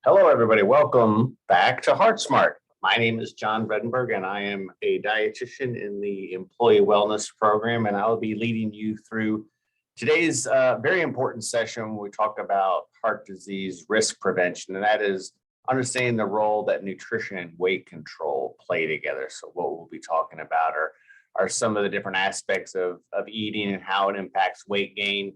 Hello, everybody. Welcome back to Heart Smart. My name is John Bredenberg, and I am a dietitian in the Employee Wellness Program, and I'll be leading you through today's very important session when we talk about heart disease risk prevention, and that is understanding the role that nutrition and weight control play together. So what we'll be talking about are some of the different aspects of eating and how it impacts weight gain,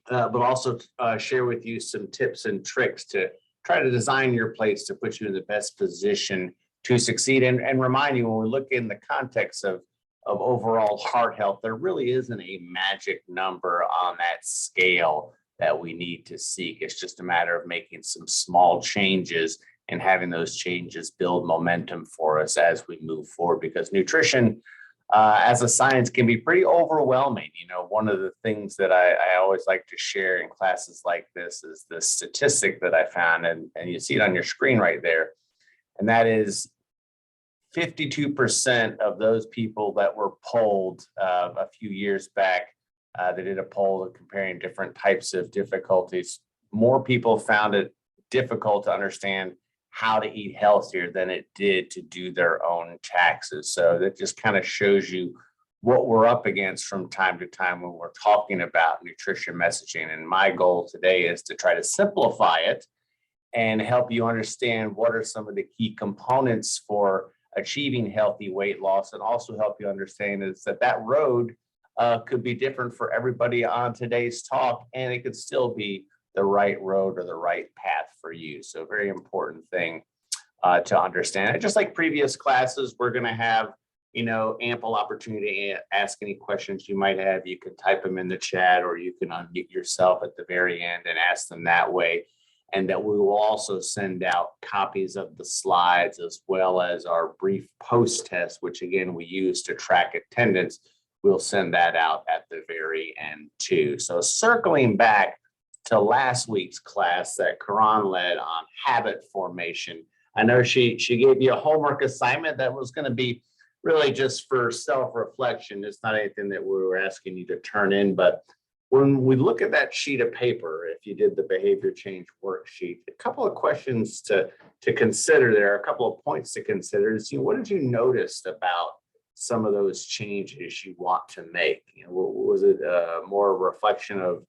but also share with you some tips and tricks to try to design your plates to put you in the best position to succeed. And remind you, when we look in the context of overall heart health, there really isn't a magic number on that scale that we need to seek. It's just a matter of making some small changes and having those changes build momentum for us as we move forward, because nutrition as a science can be pretty overwhelming. One of the things that I always like to share in classes like this is the statistic that I found, and you see it on your screen right there. And that is 52% of those people that were polled a few years back, they did a poll comparing different types of difficulties. More people found it difficult to understand how to eat healthier than it did to do their own taxes. So that just kind of shows you what we're up against from time to time when we're talking about nutrition messaging. And my goal today is to try to simplify it and help you understand what are some of the key components for achieving healthy weight loss, and also help you understand is that road could be different for everybody on today's talk, and it could still be the right road or the right path for you. So very important thing to understand. And just like previous classes, we're going to have, ample opportunity to ask any questions you might have. You can type them in the chat, or you can unmute yourself at the very end and ask them that way. And that we will also send out copies of the slides as well as our brief post test, which again, we use to track attendance. We'll send that out at the very end too. So circling back to last week's class that Karan led on habit formation. I know she gave you a homework assignment that was going to be really just for self-reflection. It's not anything that we were asking you to turn in, but when we look at that sheet of paper, if you did the behavior change worksheet, a couple of questions to consider there, a couple of points to consider is, what did you notice about some of those changes you want to make? Was it more a reflection of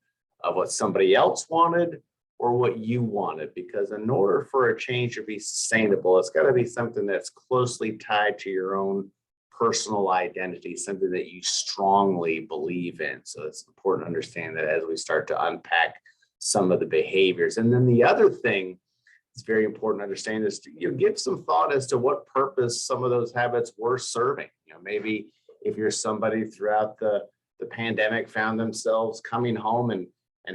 what somebody else wanted or what you wanted? Because in order for a change to be sustainable, it's got to be something that's closely tied to your own personal identity, something that you strongly believe in. So it's important to understand that as we start to unpack some of the behaviors. And then the other thing it's very important to understand is to give some thought as to what purpose some of those habits were serving. Maybe if you're somebody throughout the pandemic found themselves coming home and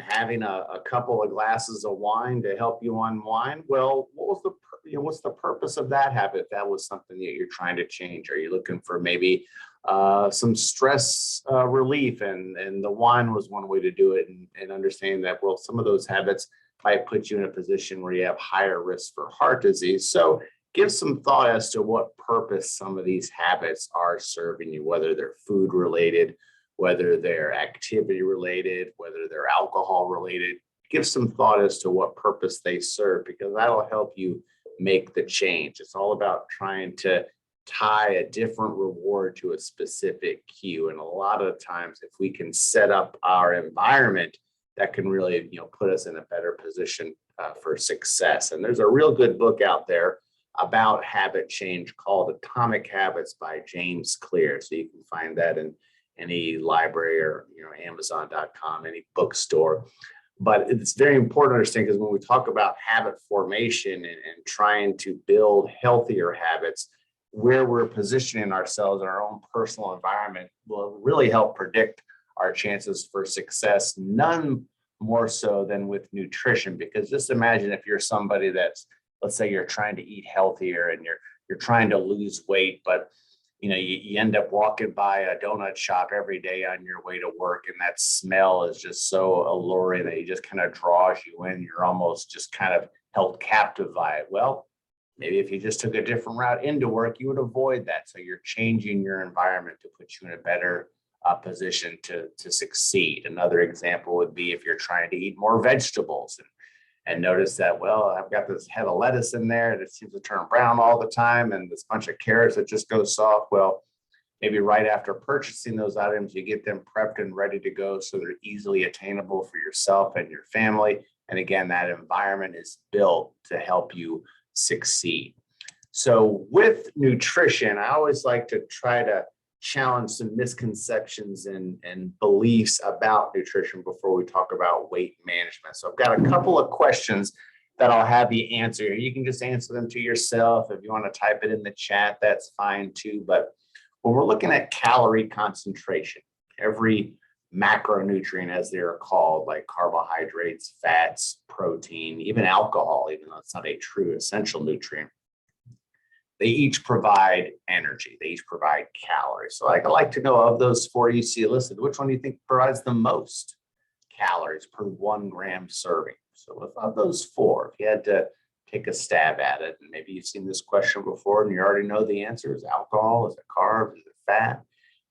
having a couple of glasses of wine to help you unwind, well, what's the purpose of that habit? That was something that you're trying to change. Are you looking for maybe some stress relief, and the wine was one way to do it, and understanding that, well, some of those habits might put you in a position where you have higher risk for heart disease. So give some thought as to what purpose some of these habits are serving you, whether they're food related, whether they're activity related, whether they're alcohol related. Give some thought as to what purpose they serve, because that'll help you make the change. It's all about trying to tie a different reward to a specific cue. And a lot of times, if we can set up our environment, that can really, put us in a better position for success. And there's a real good book out there about habit change called Atomic Habits by James Clear. So you can find that in any library or Amazon.com, any bookstore. But it's very important to understand, because when we talk about habit formation and trying to build healthier habits, where we're positioning ourselves in our own personal environment will really help predict our chances for success, none more so than with nutrition. Because just imagine if you're somebody that's, let's say you're trying to eat healthier and you're trying to lose weight, but you end up walking by a donut shop every day on your way to work, and that smell is just so alluring that it just kind of draws you in. You're almost just kind of held captive by it. Well, maybe if you just took a different route into work, you would avoid that. So you're changing your environment to put you in a better position to succeed. Another example would be if you're trying to eat more vegetables. And and notice that, well, I've got this head of lettuce in there and it seems to turn brown all the time, and this bunch of carrots that just go soft. Well, maybe right after purchasing those items, you get them prepped and ready to go so they're easily attainable for yourself and your family. And again, that environment is built to help you succeed. So with nutrition, I always like to try to challenge some misconceptions and beliefs about nutrition before we talk about weight management. So I've got a couple of questions that I'll have you answer. You can just answer them to yourself. If you want to type it in the chat, that's fine too. But when we're looking at calorie concentration, every macronutrient, as they're called, like carbohydrates, fats, protein, even alcohol, even though it's not a true essential nutrient, they each provide energy. They each provide calories. So I'd like to know, of those four you see listed, which one do you think provides the most calories per 1 gram serving? So of those four, if you had to take a stab at it, and maybe you've seen this question before and you already know the answer: is alcohol, is it carbs, is it fat,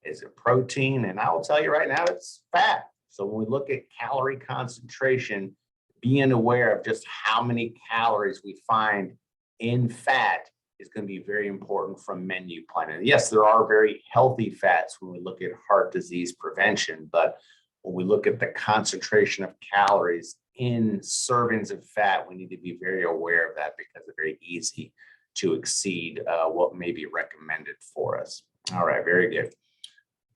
is it protein? And I will tell you right now, it's fat. So when we look at calorie concentration, being aware of just how many calories we find in fat is going to be very important from menu planning. Yes, there are very healthy fats when we look at heart disease prevention, but when we look at the concentration of calories in servings of fat, we need to be very aware of that because it's very easy to exceed what may be recommended for us. All right, very good.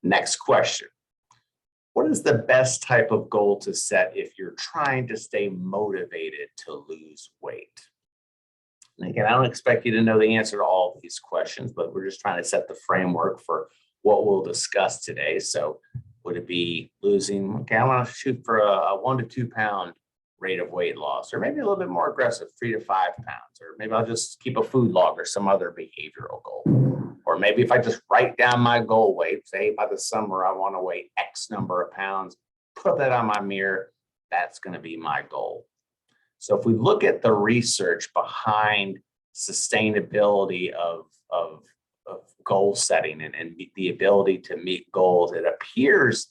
Next question. What is the best type of goal to set if you're trying to stay motivated to lose weight? And again, I don't expect you to know the answer to all of these questions, but we're just trying to set the framework for what we'll discuss today. So would it be losing, okay, I want to shoot for a 1 to 2 pound rate of weight loss, or maybe a little bit more aggressive, 3 to 5 pounds, or maybe I'll just keep a food log or some other behavioral goal. Or maybe if I just write down my goal weight, say by the summer, I want to weigh X number of pounds, put that on my mirror, that's going to be my goal. So if we look at the research behind sustainability of goal setting and the ability to meet goals, it appears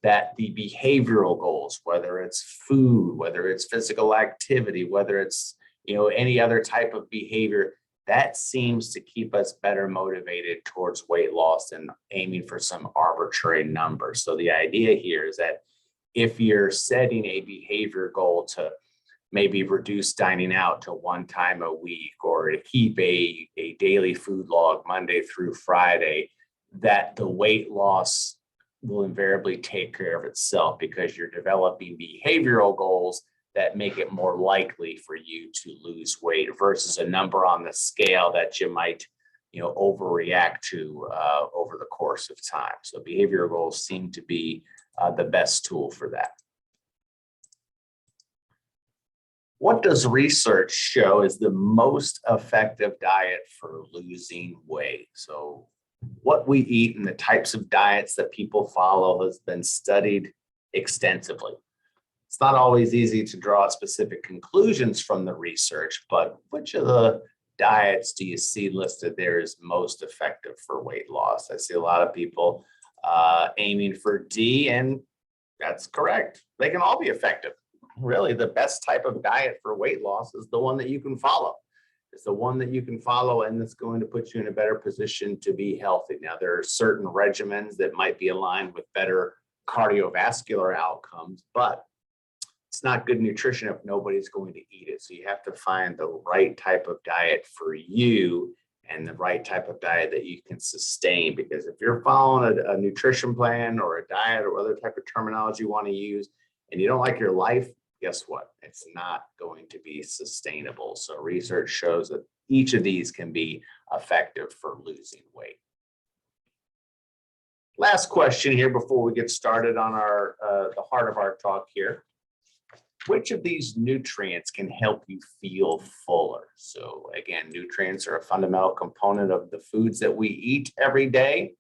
that the behavioral goals, whether it's food, whether it's physical activity, whether it's any other type of behavior, that seems to keep us better motivated towards weight loss than aiming for some arbitrary number. So the idea here is that if you're setting a behavior goal to maybe reduce dining out to 1 time a week, or to keep a daily food log Monday through Friday, that the weight loss will invariably take care of itself because you're developing behavioral goals that make it more likely for you to lose weight versus a number on the scale that you might overreact to over the course of time. So behavioral goals seem to be the best tool for that. What does research show is the most effective diet for losing weight? So what we eat and the types of diets that people follow has been studied extensively. It's not always easy to draw specific conclusions from the research, but which of the diets do you see listed there is most effective for weight loss? I see a lot of people aiming for D, and that's correct. They can all be effective. Really, the best type of diet for weight loss is the one that you can follow. It's the one that you can follow, and that's going to put you in a better position to be healthy. Now, there are certain regimens that might be aligned with better cardiovascular outcomes, but it's not good nutrition if nobody's going to eat it. So you have to find the right type of diet for you and the right type of diet that you can sustain. Because if you're following a nutrition plan or a diet or other type of terminology you want to use, and you don't like your life, guess what? It's not going to be sustainable. So research shows that each of these can be effective for losing weight. Last question here before we get started on the heart of our talk here. Which of these nutrients can help you feel fuller? So again, nutrients are a fundamental component of the foods that we eat every day.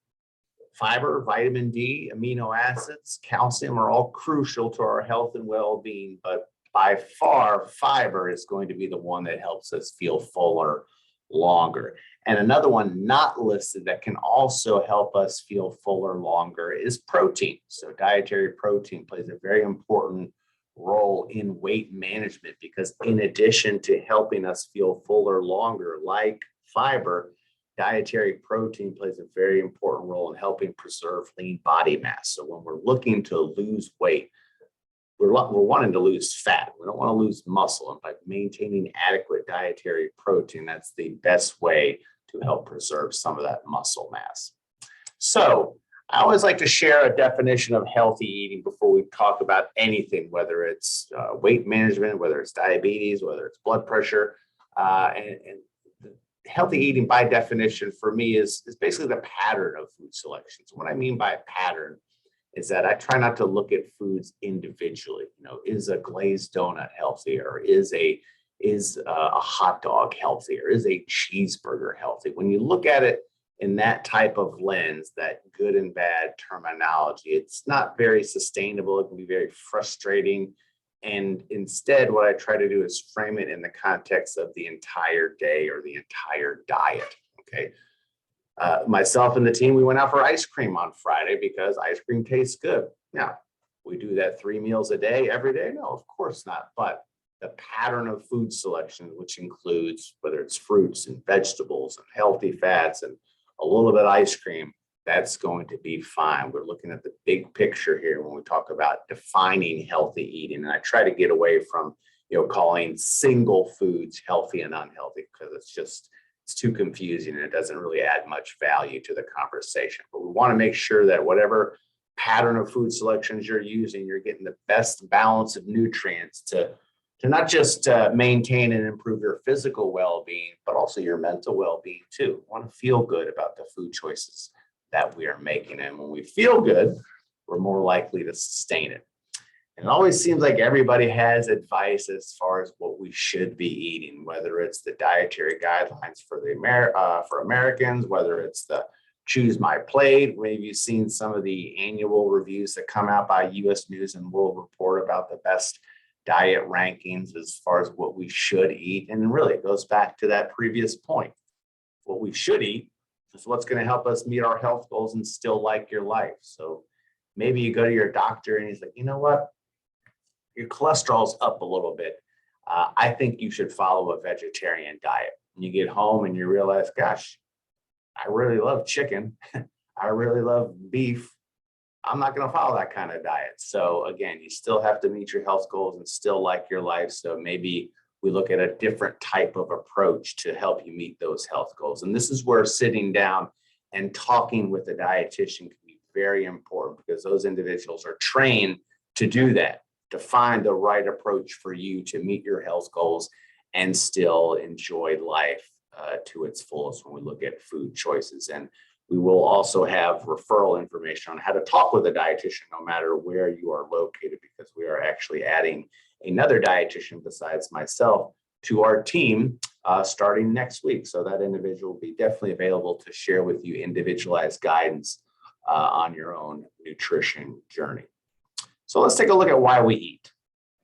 Fiber, vitamin D, amino acids, calcium are all crucial to our health and well-being, but by far, fiber is going to be the one that helps us feel fuller longer. And another one not listed that can also help us feel fuller longer is protein. So dietary protein plays a very important role in weight management, because in addition to helping us feel fuller longer, like fiber, dietary protein plays a very important role in helping preserve lean body mass. So when we're looking to lose weight, we're wanting to lose fat. We don't want to lose muscle. And by maintaining adequate dietary protein, that's the best way to help preserve some of that muscle mass. So I always like to share a definition of healthy eating before we talk about anything, whether it's weight management, whether it's diabetes, whether it's blood pressure. And healthy eating, by definition, for me, is basically the pattern of food selections. What I mean by pattern is that I try not to look at foods individually. Is a glazed donut healthy, or is a hot dog healthy, or is a cheeseburger healthy? When you look at it in that type of lens, that good and bad terminology, it's not very sustainable. It can be very frustrating. And instead, what I try to do is frame it in the context of the entire day or the entire diet. Okay. Myself and the team, we went out for ice cream on Friday because ice cream tastes good. Now, we do that 3 meals a day, every day? No, of course not. But the pattern of food selection, which includes whether it's fruits and vegetables and healthy fats and a little bit of ice cream, that's going to be fine. We're looking at the big picture here when we talk about defining healthy eating. And I try to get away from, calling single foods healthy and unhealthy, because it's too confusing and it doesn't really add much value to the conversation. But we want to make sure that whatever pattern of food selections you're using, you're getting the best balance of nutrients to not just maintain and improve your physical well-being, but also your mental well-being too. We want to feel good about the food choices that we are making. And when we feel good, we're more likely to sustain it. And it always seems like everybody has advice as far as what we should be eating, whether it's the dietary guidelines for for Americans, whether it's the Choose My Plate. Maybe you've seen some of the annual reviews that come out by U.S. News and World Report about the best diet rankings as far as what we should eat. And really, it goes back to that previous point. What we should eat is what's going to help us meet our health goals and still like your life. So maybe you go to your doctor and he's like, you know what? Your cholesterol's up a little bit. I think you should follow a vegetarian diet. And you get home and you realize, gosh, I really love chicken. I really love beef. I'm not going to follow that kind of diet. So again, you still have to meet your health goals and still like your life. So maybe we look at a different type of approach to help you meet those health goals. And this is where sitting down and talking with a dietitian can be very important, because those individuals are trained to do that, to find the right approach for you to meet your health goals and still enjoy life to its fullest when we look at food choices. And we will also have referral information on how to talk with a dietitian no matter where you are located, because we are actually adding another dietitian besides myself to our team starting next week. So that individual will be definitely available to share with you individualized guidance on your own nutrition journey. So let's take a look at why we eat.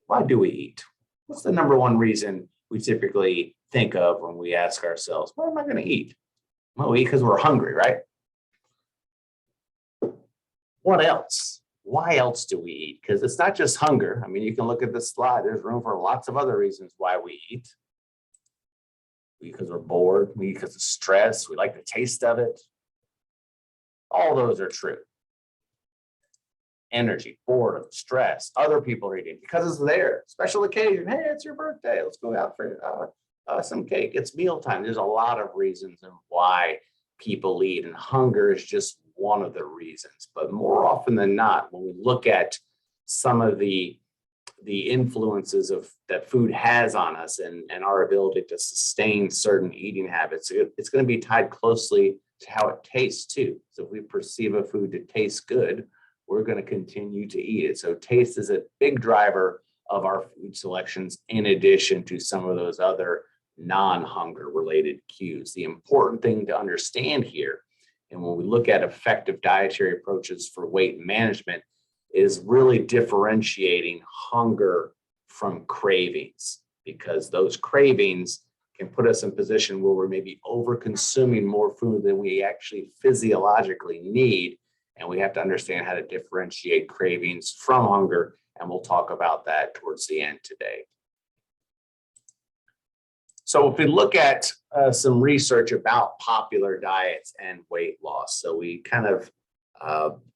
Why do we eat? What's the number one reason we typically think of when we ask ourselves, what am I going to eat? Well, we eat because we're hungry, right? What else? Why else do we eat? Because it's not just hunger. I mean, you can look at this slide. There's room for lots of other reasons why we eat. Because we're bored. We eat because of stress. We like the taste of it. All those are true. Energy, boredom, stress. Other people are eating because it's there. Special occasion. Hey, it's your birthday. Let's go out for some cake. It's mealtime. There's a lot of reasons and why people eat, and hunger is just one of the reasons. But more often than not, when we look at some of the influences that food has on us and our ability to sustain certain eating habits, it's going to be tied closely to how it tastes too. So if we perceive a food to taste good, we're going to continue to eat it. So taste is a big driver of our food selections, in addition to some of those other non-hunger related cues. The important thing to understand here, and when we look at effective dietary approaches for weight management, is really differentiating hunger from cravings, because those cravings can put us in a position where we're maybe over consuming more food than we actually physiologically need. And we have to understand how to differentiate cravings from hunger And we'll talk about that towards the end today. So if we look at some research about popular diets and weight loss, so we kind of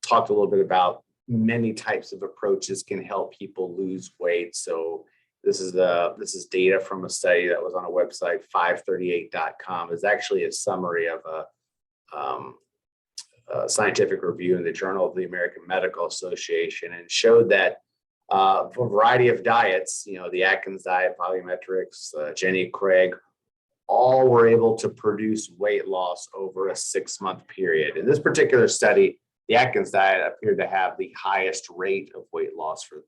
talked a little bit about many types of approaches can help people lose weight. So this is data from a study that was on a website, 538.com. It's actually a summary of a scientific review in the Journal of the American Medical Association, and showed that for a variety of diets, the Atkins diet, volumetrics, Jenny Craig, all were able to produce weight loss over a 6-month period. In this particular study, the Atkins diet appeared to have the highest rate of weight loss for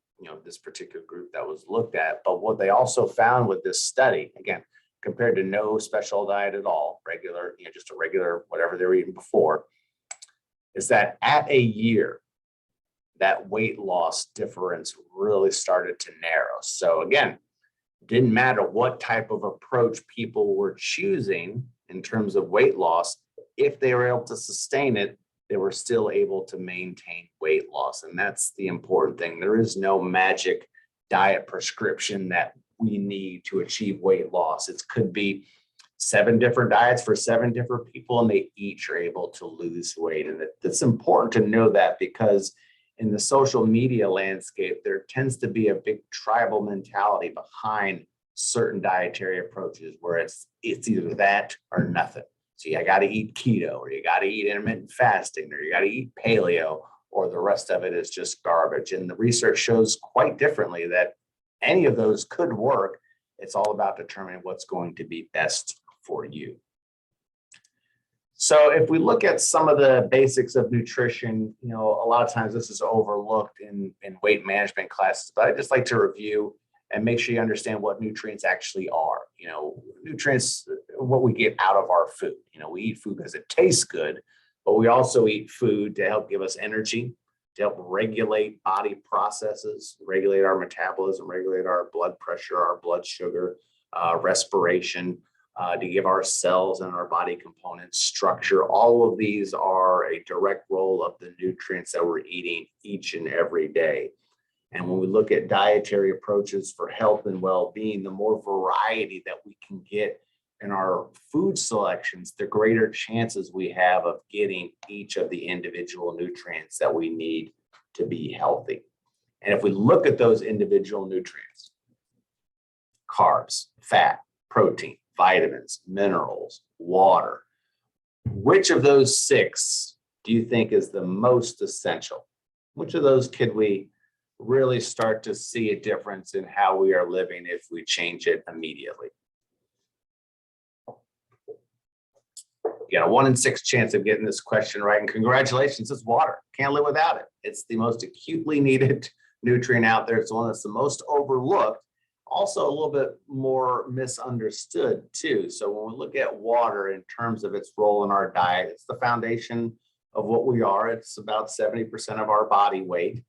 this particular group that was looked at. But what they also found with this study, again, compared to no special diet at all, regular, just a regular whatever they were eating before, is that at a year, that weight loss difference really started to narrow. So again, didn't matter what type of approach people were choosing in terms of weight loss, if they were able to sustain it, they were still able to maintain weight loss. And that's the important thing. There is no magic diet prescription that we need to achieve weight loss. It could be 7 different diets for 7 different people, and they each are able to lose weight. And it's important to know that, because in the social media landscape, there tends to be a big tribal mentality behind certain dietary approaches where it's either that or nothing. So you got to eat keto, or you got to eat intermittent fasting, or you got to eat paleo, or the rest of it is just garbage. And the research shows quite differently that any of those could work. It's all about determining what's going to be best for you. So if we look at some of the basics of nutrition, a lot of times this is overlooked in weight management classes, but I just like to review and make sure you understand what nutrients actually are. Nutrients, what we get out of our food. We eat food because it tastes good, but we also eat food to help give us energy, to help regulate body processes, regulate our metabolism, regulate our blood pressure, our blood sugar, respiration, to give our cells and our body components structure. All of these are a direct role of the nutrients that we're eating each and every day. And when we look at dietary approaches for health and well-being, the more variety that we can get in our food selections, the greater chances we have of getting each of the individual nutrients that we need to be healthy. And if we look at those individual nutrients, carbs, fat, protein, vitamins, minerals, water, which of those 6 do you think is the most essential? Which of those could we really start to see a difference in how we are living if we change it immediately? You got a 1 in 6 chance of getting this question right, and congratulations, it's water. Can't live without it. It's the most acutely needed nutrient out there. It's the one that's the most overlooked, also a little bit more misunderstood too. So when we look at water in terms of its role in our diet, it's the foundation of what we are. It's about 70% of our body weight.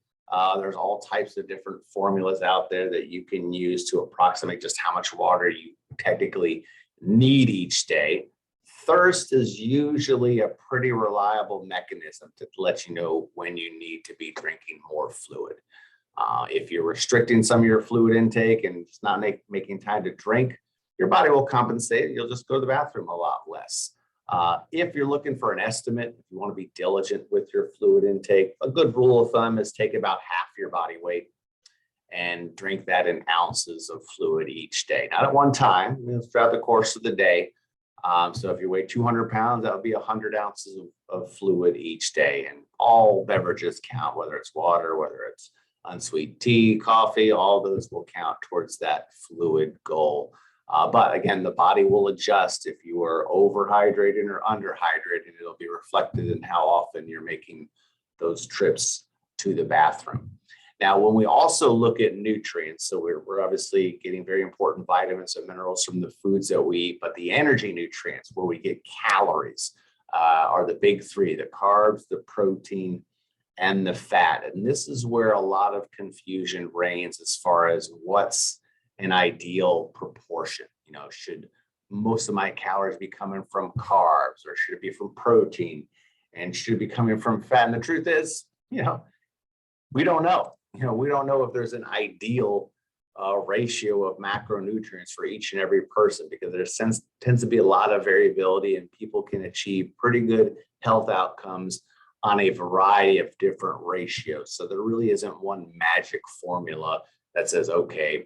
There's all types of different formulas out there that you can use to approximate just how much water you technically need each day. Thirst is usually a pretty reliable mechanism to let you know when you need to be drinking more fluid. If you're restricting some of your fluid intake and just not making time to drink, your body will compensate. You'll just go to the bathroom a lot less. If you're looking for an estimate, if you want to be diligent with your fluid intake, a good rule of thumb is take about half your body weight and drink that in ounces of fluid each day. Not at one time, throughout the course of the day. So if you weigh 200 pounds, that would be 100 ounces of fluid each day. And all beverages count, whether it's water, whether it's unsweet tea, coffee, all those will count towards that fluid goal. But again, the body will adjust if you are overhydrated or underhydrated. It'll be reflected in how often you're making those trips to the bathroom. Now, when we also look at nutrients, so we're obviously getting very important vitamins and minerals from the foods that we eat, but the energy nutrients, where we get calories, are the big 3, the carbs, the protein, and the fat. And this is where a lot of confusion reigns as far as what's an ideal proportion. Should most of my calories be coming from carbs, or should it be from protein, and should it be coming from fat? And the truth is, we don't know. we don't know if there's an ideal ratio of macronutrients for each and every person, because tends to be a lot of variability, and people can achieve pretty good health outcomes on a variety of different ratios. So there really isn't one magic formula that says, okay,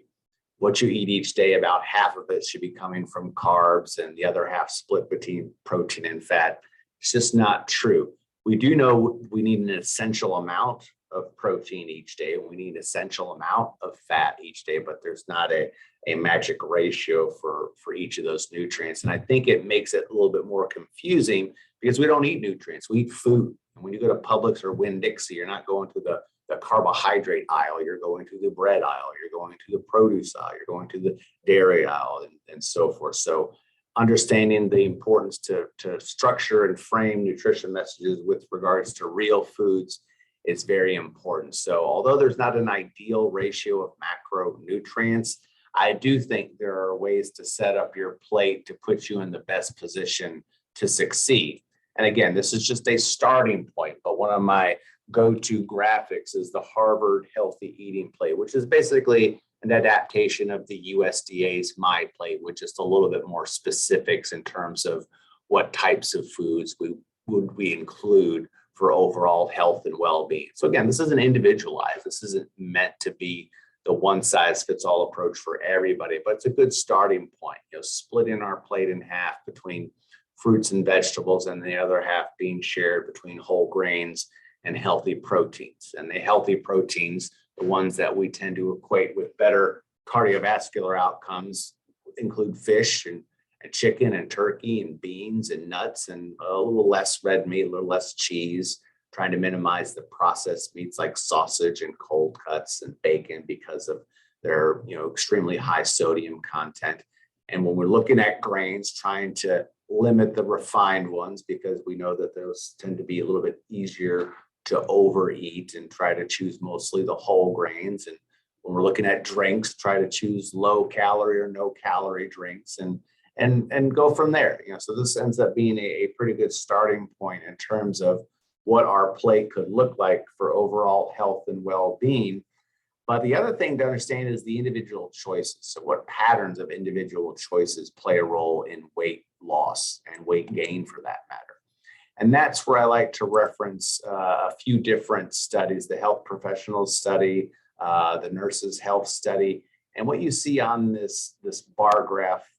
what you eat each day, about half of it should be coming from carbs and the other half split between protein and fat. It's just not true. We do know we need an essential amount of protein each day, and we need an essential amount of fat each day, but there's not a magic ratio for each of those nutrients. And I think it makes it a little bit more confusing because we don't eat nutrients, we eat food. And when you go to Publix or Winn-Dixie, you're not going to the carbohydrate aisle, you're going to the bread aisle, you're going to the produce aisle, you're going to the dairy aisle, and so forth. So understanding the importance to structure and frame nutrition messages with regards to real foods is very important. So although there's not an ideal ratio of macronutrients, I do think there are ways to set up your plate to put you in the best position to succeed. And again, this is just a starting point, but one of my go-to graphics is the Harvard Healthy Eating Plate, which is basically an adaptation of the USDA's My Plate, with just a little bit more specifics in terms of what types of foods would we include for overall health and well-being. So again, this isn't individualized. This isn't meant to be the one size fits all approach for everybody, but it's a good starting point. Splitting our plate in half between fruits and vegetables, and the other half being shared between whole grains and healthy proteins. And the healthy proteins, the ones that we tend to equate with better cardiovascular outcomes, include fish and chicken and turkey and beans and nuts, and a little less red meat, a little less cheese, trying to minimize the processed meats like sausage and cold cuts and bacon because of their extremely high sodium content. And when we're looking at grains, trying to limit the refined ones, because we know that those tend to be a little bit easier to overeat, and try to choose mostly the whole grains. And when we're looking at drinks, try to choose low calorie or no calorie drinks, and go from there. So this ends up being a pretty good starting point in terms of what our plate could look like for overall health and well-being. But the other thing to understand is the individual choices. So what patterns of individual choices play a role in weight loss and weight gain, for that matter. And that's where I like to reference a few different studies: the health professionals study, the nurses health study. And what you see on this bar graph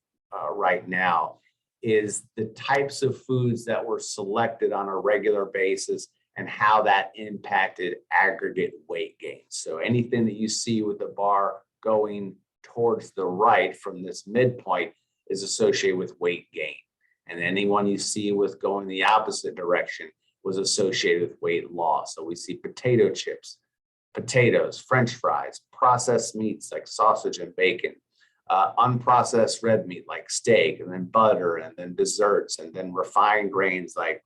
right now is the types of foods that were selected on a regular basis and how that impacted aggregate weight gain. So anything that you see with the bar going towards the right from this midpoint is associated with weight gain. And anyone you see with going the opposite direction was associated with weight loss. So we see potato chips, potatoes, French fries, processed meats like sausage and bacon, unprocessed red meat like steak, and then butter, and then desserts, and then refined grains like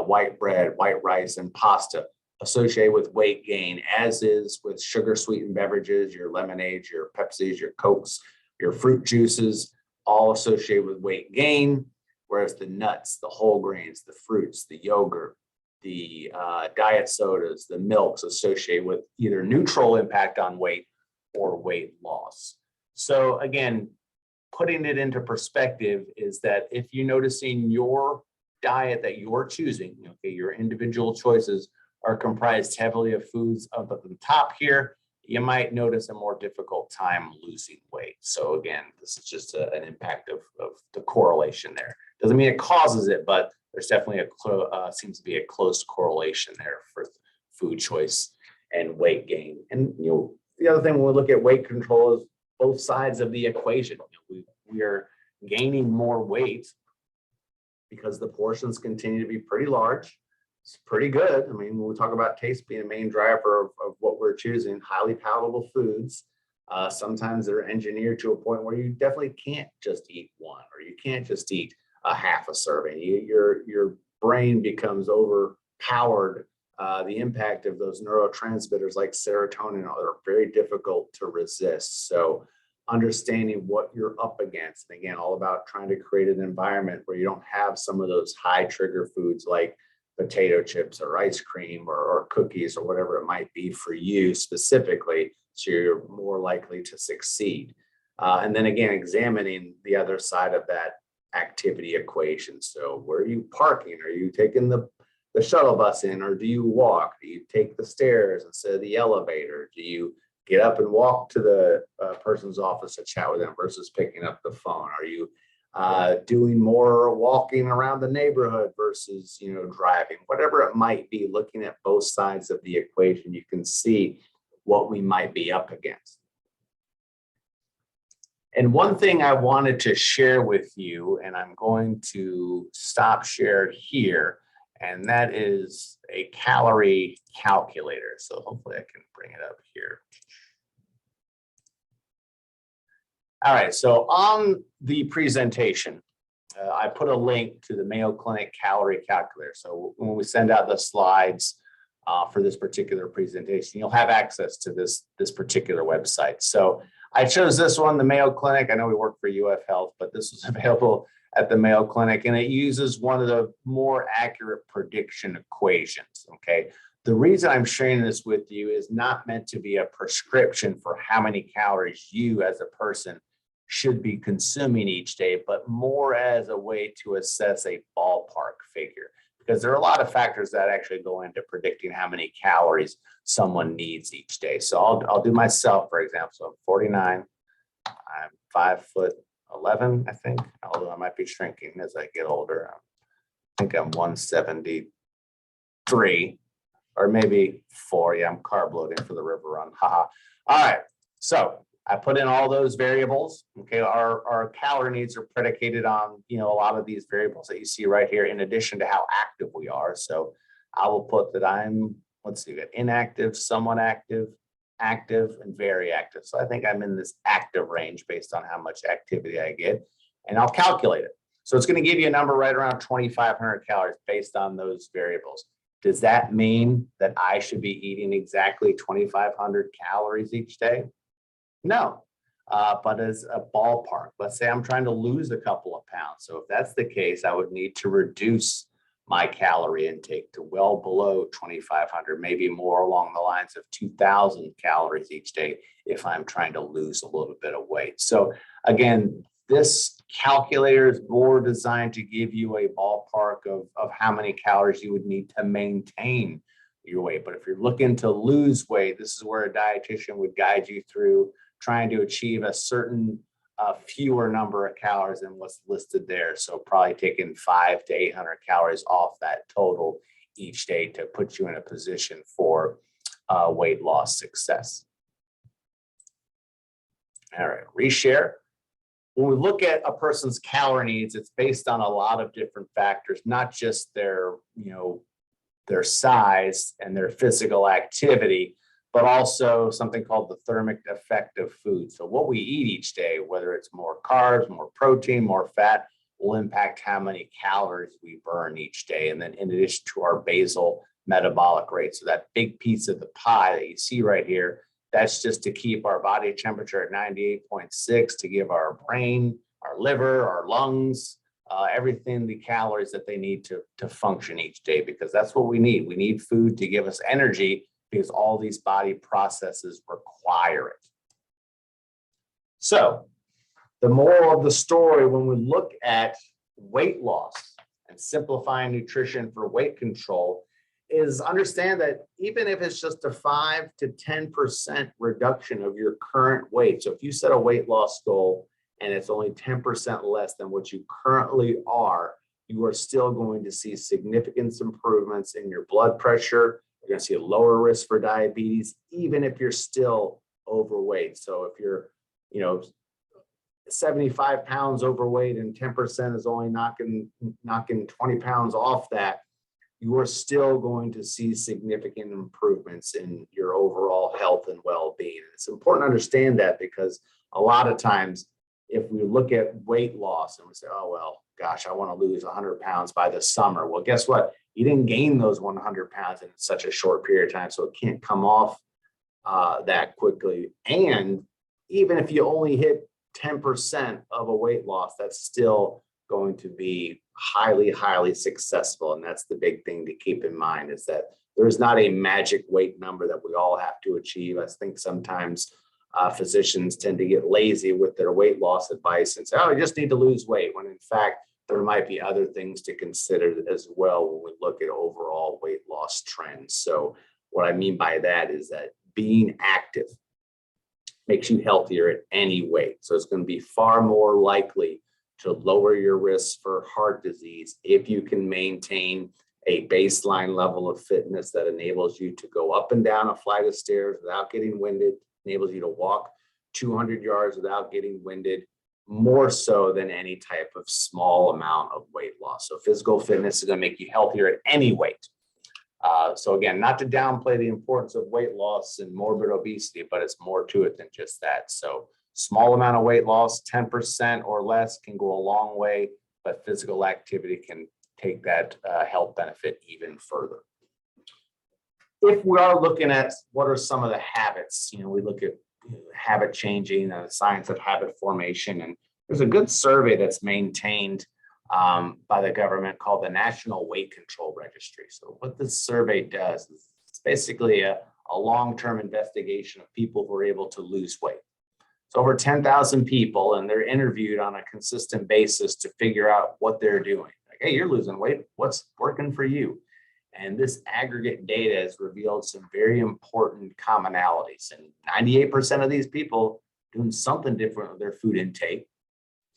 white bread, white rice, and pasta, associated with weight gain, as is with sugar sweetened beverages, your lemonades, your Pepsis, your Cokes, your fruit juices, all associated with weight gain. Whereas the nuts, the whole grains, the fruits, the yogurt, the diet sodas, the milks, associated with either neutral impact on weight or weight loss. So again, putting it into perspective is that if you're noticing your diet that you're choosing, okay, your individual choices are comprised heavily of foods up at the top here, you might notice a more difficult time losing weight. So again, this is just an impact of the correlation there. Doesn't mean it causes it, but there's definitely seems to be a close correlation there for food choice and weight gain. And the other thing when we look at weight control is both sides of the equation. We are gaining more weight because the portions continue to be pretty large. It's pretty good. I mean, when we talk about taste being a main driver of what we're choosing, highly palatable foods, sometimes they're engineered to a point where you definitely can't just eat one, or you can't just eat a half a serving. Your brain becomes overpowered. The impact of those neurotransmitters like serotonin are very difficult to resist. So understanding what you're up against, and again, all about trying to create an environment where you don't have some of those high trigger foods like potato chips or ice cream or cookies or whatever it might be for you specifically, so you're more likely to succeed. And then again, examining the other side of that activity equation. So where are you parking? Are you taking the shuttle bus in, or do you walk? Do you take the stairs instead of the elevator? Do you get up and walk to the person's office to chat with them versus picking up the phone? Are you doing more walking around the neighborhood versus, driving? Whatever it might be, looking at both sides of the equation, you can see what we might be up against. And one thing I wanted to share with you, and I'm going to stop share here, and that is a calorie calculator. So hopefully I can bring it up here. All right, so on the presentation, I put a link to the Mayo Clinic calorie calculator. So when we send out the slides for this particular presentation, you'll have access to this particular website. So I chose this one, the Mayo Clinic. I know we work for UF Health, but this was available at the Mayo Clinic, and it uses one of the more accurate prediction equations, okay? The reason I'm sharing this with you is not meant to be a prescription for how many calories you as a person should be consuming each day, but more as a way to assess a ballpark figure, because there are a lot of factors that actually go into predicting how many calories someone needs each day. So I'll do myself, for example. So I'm 49, I'm 5'11", I think, although I might be shrinking as I get older. I think I'm 173 or maybe 4. Yeah, I'm carb loading for the river run. Haha. All right. So I put in all those variables. Okay. Our calorie needs are predicated on, a lot of these variables that you see right here, in addition to how active we are. So I will put that I'm, let's see, we got inactive, somewhat active, active, and very active. So I think I'm in this active range based on how much activity I get, and I'll calculate it. So it's going to give you a number right around 2,500 calories based on those variables. Does that mean that I should be eating exactly 2,500 calories each day? No, but as a ballpark, let's say I'm trying to lose a couple of pounds. So if that's the case, I would need to reduce my calorie intake to well below 2,500, maybe more along the lines of 2,000 calories each day if I'm trying to lose a little bit of weight. So again, this calculator is more designed to give you a ballpark of how many calories you would need to maintain your weight. But if you're looking to lose weight, this is where a dietitian would guide you through trying to achieve a certain fewer number of calories than what's listed there. So probably taking 500 to 800 calories off that total each day to put you in a position for weight loss success. All right, reshare. When we look at a person's calorie needs, it's based on a lot of different factors, not just their, their size and their physical activity, but also something called the thermic effect of food. So what we eat each day, whether it's more carbs, more protein, more fat, will impact how many calories we burn each day. And then in addition to our basal metabolic rate. So that big piece of the pie that you see right here, that's just to keep our body temperature at 98.6, to give our brain, our liver, our lungs, everything, the calories that they need to function each day, because that's what we need. We need food to give us energy, because all these body processes require it. So the moral of the story, when we look at weight loss and simplifying nutrition for weight control, is understand that even if it's just a 5 to 10% reduction of your current weight. So if you set a weight loss goal and it's only 10% less than what you currently are, you are still going to see significant improvements in your blood pressure. You're going to see a lower risk for diabetes, even if you're still overweight. So if you're, 75 pounds overweight and 10% is only knocking 20 pounds off that, you are still going to see significant improvements in your overall health and well-being. It's important to understand that, because a lot of times if we look at weight loss and we say, oh, well, gosh, I want to lose 100 pounds by the summer. Well, guess what? You didn't gain those 100 pounds in such a short period of time, so it can't come off that quickly. And even if you only hit 10% of a weight loss, that's still going to be highly, highly successful. And that's the big thing to keep in mind, is that there's not a magic weight number that we all have to achieve. I think sometimes physicians tend to get lazy with their weight loss advice and say, oh, I just need to lose weight, when in fact, there might be other things to consider as well when we look at overall weight loss trends. So what I mean by that is that being active makes you healthier at any weight. So it's going to be far more likely to lower your risk for heart disease if you can maintain a baseline level of fitness that enables you to go up and down a flight of stairs without getting winded, enables you to walk 200 yards without getting winded, more so than any type of small amount of weight loss. So physical fitness is going to make you healthier at any weight. So again, not to downplay the importance of weight loss and morbid obesity, but it's more to it than just that. So small amount of weight loss, 10% or less, can go a long way, but physical activity can take that health benefit even further. If we are looking at what are some of the habits, we look at habit changing, the science of habit formation, and there's a good survey that's maintained by the government called the National Weight Control Registry. So what this survey does is it's basically a long-term investigation of people who are able to lose weight. It's over 10,000 people, and they're interviewed on a consistent basis to figure out what they're doing. Like, hey, you're losing weight. What's working for you? And this aggregate data has revealed some very important commonalities. And 98% of these people doing something different with their food intake,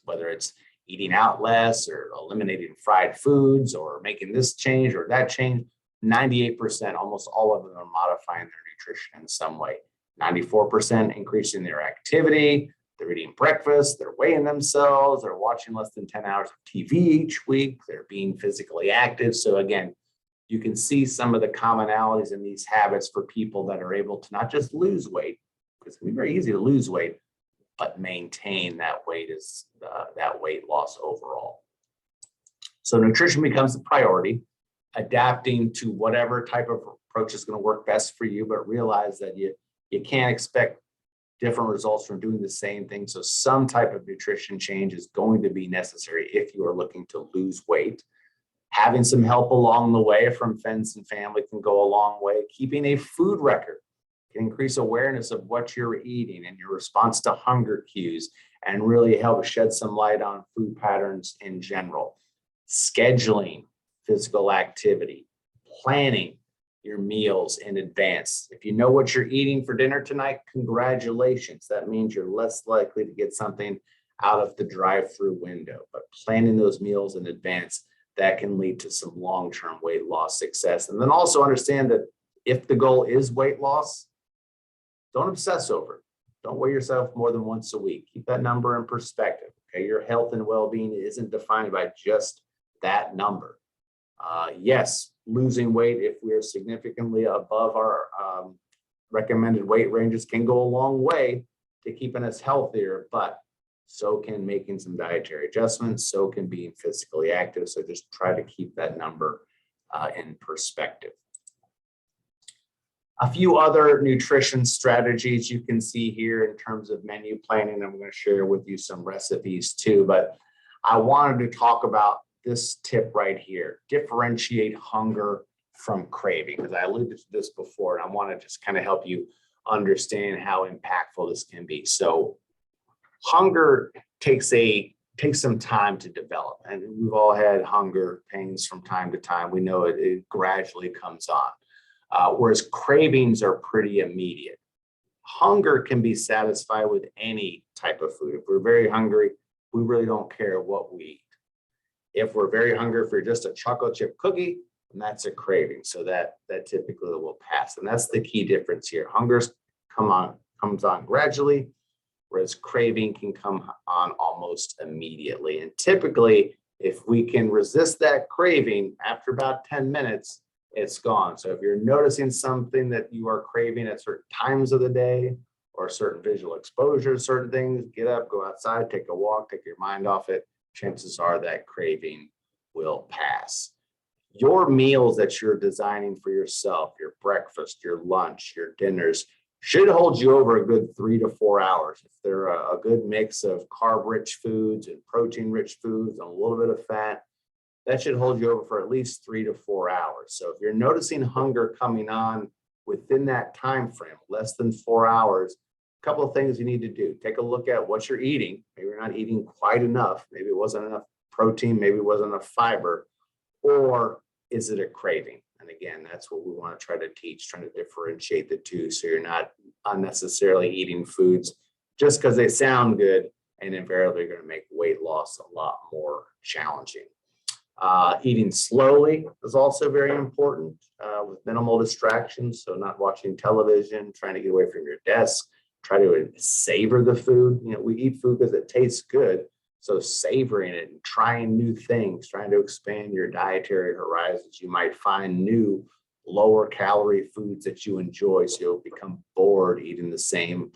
whether it's eating out less or eliminating fried foods or making this change or that change. 98%, almost all of them are modifying their nutrition in some way. 94% increasing their activity. They're eating breakfast, they're weighing themselves, they're watching less than 10 hours of TV each week, they're being physically active. So again, you can see some of the commonalities in these habits for people that are able to not just lose weight, because it can be very easy to lose weight, but maintain that weight that weight loss overall. So nutrition becomes the priority, adapting to whatever type of approach is going to work best for you, but realize that you can't expect different results from doing the same thing. So some type of nutrition change is going to be necessary if you are looking to lose weight. Having some help along the way from friends and family can go a long way. Keeping a food record can increase awareness of what you're eating and your response to hunger cues, and really help shed some light on food patterns in general. Scheduling physical activity, planning your meals in advance. If you know what you're eating for dinner tonight, congratulations. That means you're less likely to get something out of the drive-through window. But planning those meals in advance, that can lead to some long-term weight loss success. And then also understand that if the goal is weight loss, don't obsess over it. Don't weigh yourself more than once a week. Keep that number in perspective. Okay, your health and well-being isn't defined by just that number. Yes, losing weight if we are significantly above our recommended weight ranges can go a long way to keeping us healthier, but so can making some dietary adjustments, so can being physically active. So just try to keep that number in perspective. A few other nutrition strategies you can see here in terms of menu planning. I'm going to share with you some recipes too, but I wanted to talk about this tip right here: differentiate hunger from craving, because I alluded to this before, and I want to just kind of help you understand how impactful this can be. So hunger takes some time to develop, and we've all had hunger pains from time to time. We know it gradually comes on, whereas cravings are pretty immediate. Hunger can be satisfied with any type of food. If we're very hungry, we really don't care what we eat. If we're very hungry for just a chocolate chip cookie, then that's a craving. So that typically will pass. And that's the key difference here. Hunger comes on gradually, whereas craving can come on almost immediately. And typically, if we can resist that craving after about 10 minutes, it's gone. So if you're noticing something that you are craving at certain times of the day, or certain visual exposure to certain things, get up, go outside, take a walk, take your mind off it. Chances are that craving will pass. Your meals that you're designing for yourself, your breakfast, your lunch, your dinners, should hold you over a good 3 to 4 hours. If they're a good mix of carb-rich foods and protein-rich foods and a little bit of fat, that should hold you over for at least 3 to 4 hours. So if you're noticing hunger coming on within that time frame, less than 4 hours, a couple of things you need to do. Take a look at what you're eating. Maybe you're not eating quite enough. Maybe it wasn't enough protein, maybe it wasn't enough fiber, or is it a craving? And again, that's what we want to try to teach, trying to differentiate the two so you're not unnecessarily eating foods just because they sound good and invariably going to make weight loss a lot more challenging. Eating slowly is also very important with minimal distractions. So not watching television, trying to get away from your desk, try to savor the food. You know, we eat food because it tastes good. So savoring it and trying new things, trying to expand your dietary horizons. You might find new lower calorie foods that you enjoy. So you'll become bored eating the same,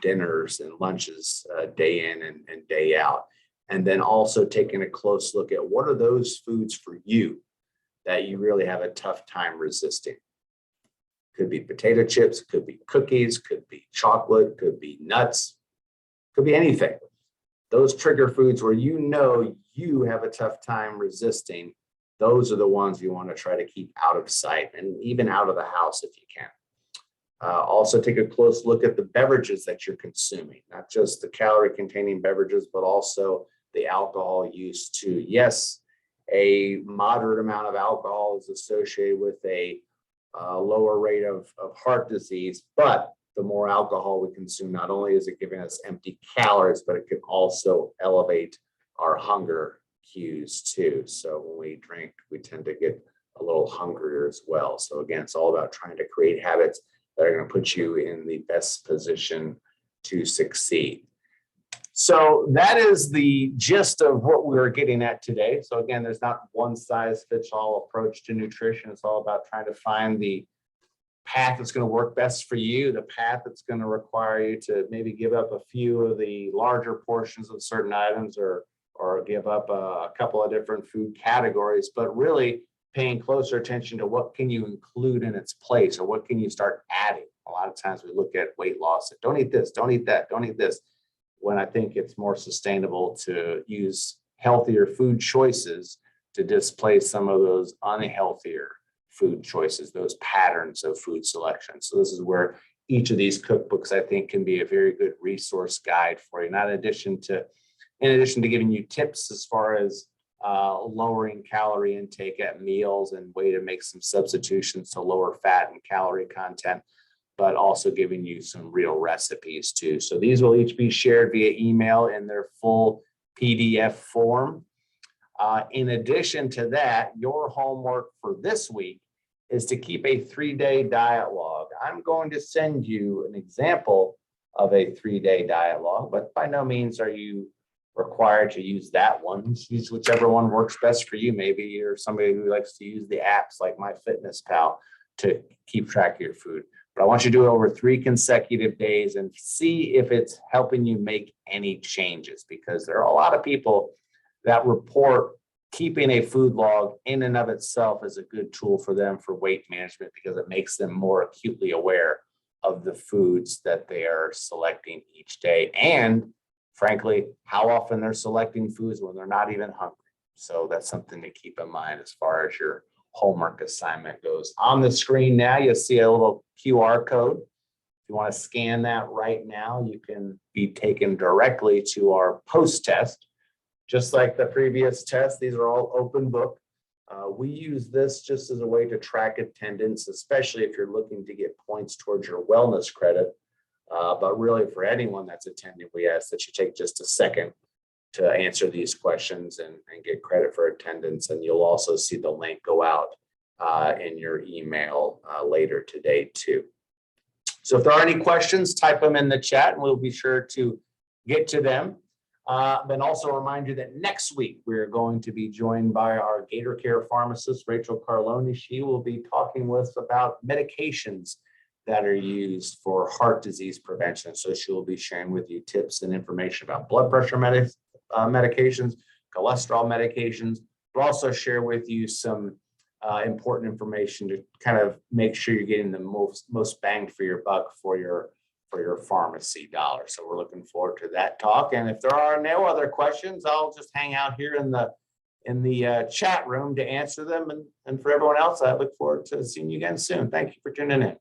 dinners and lunches day in and day out. And then also taking a close look at what are those foods for you that you really have a tough time resisting. Could be potato chips, could be cookies, could be chocolate, could be nuts, could be anything. Those trigger foods where you have a tough time resisting, those are the ones you want to try to keep out of sight and even out of the house if you can. Also take a close look at the beverages that you're consuming, not just the calorie containing beverages, but also the alcohol use too. Yes, a moderate amount of alcohol is associated with a lower rate of heart disease, but the more alcohol we consume, not only is it giving us empty calories, but it can also elevate our hunger cues too. So when we drink, we tend to get a little hungrier as well. So again, it's all about trying to create habits that are going to put you in the best position to succeed. So that is the gist of what we were getting at today. So again, there's not one size fits all approach to nutrition. It's all about trying to find the path that's going to work best for you, the path that's going to require you to maybe give up a few of the larger portions of certain items or give up a couple of different food categories, but really paying closer attention to what can you include in its place or what can you start adding. A lot of times we look at weight loss, don't eat this, don't eat that, don't eat this, when I think it's more sustainable to use healthier food choices to displace some of those unhealthier food choices, those patterns of food selection. So this is where each of these cookbooks, I think, can be a very good resource guide for you. In addition to giving you tips as far as lowering calorie intake at meals and way to make some substitutions to lower fat and calorie content, but also giving you some real recipes too. So these will each be shared via email in their full PDF form. In addition to that, your homework for this week is to keep a 3-day diet log. I'm going to send you an example of a 3-day diet log, but by no means are you required to use that one. Use whichever one works best for you. Maybe you're somebody who likes to use the apps like MyFitnessPal to keep track of your food. But I want you to do it over 3 consecutive days and see if it's helping you make any changes, because there are a lot of people that report keeping a food log in and of itself is a good tool for them for weight management because it makes them more acutely aware of the foods that they are selecting each day. And frankly, how often they're selecting foods when they're not even hungry. So that's something to keep in mind as far as your homework assignment goes. On the screen now, you'll see a little QR code. If you want to scan that right now, you can be taken directly to our post test. Just like the previous test, these are all open book. We use this just as a way to track attendance, especially if you're looking to get points towards your wellness credit. But really for anyone that's attending, we ask that you take just a second to answer these questions and get credit for attendance. And you'll also see the link go out in your email later today too. So if there are any questions, type them in the chat and we'll be sure to get to them. Then also remind you that next week we're going to be joined by our Gator Care pharmacist, Rachel Carloni. She will be talking with us about medications that are used for heart disease prevention. So she will be sharing with you tips and information about blood pressure medications, cholesterol medications, but also share with you some important information to kind of make sure you're getting the most bang for your buck for your pharmacy dollar. So we're looking forward to that talk. And if there are no other questions, I'll just hang out here in the in the chat room to answer them. And for everyone else, I look forward to seeing you again soon. Thank you for tuning in.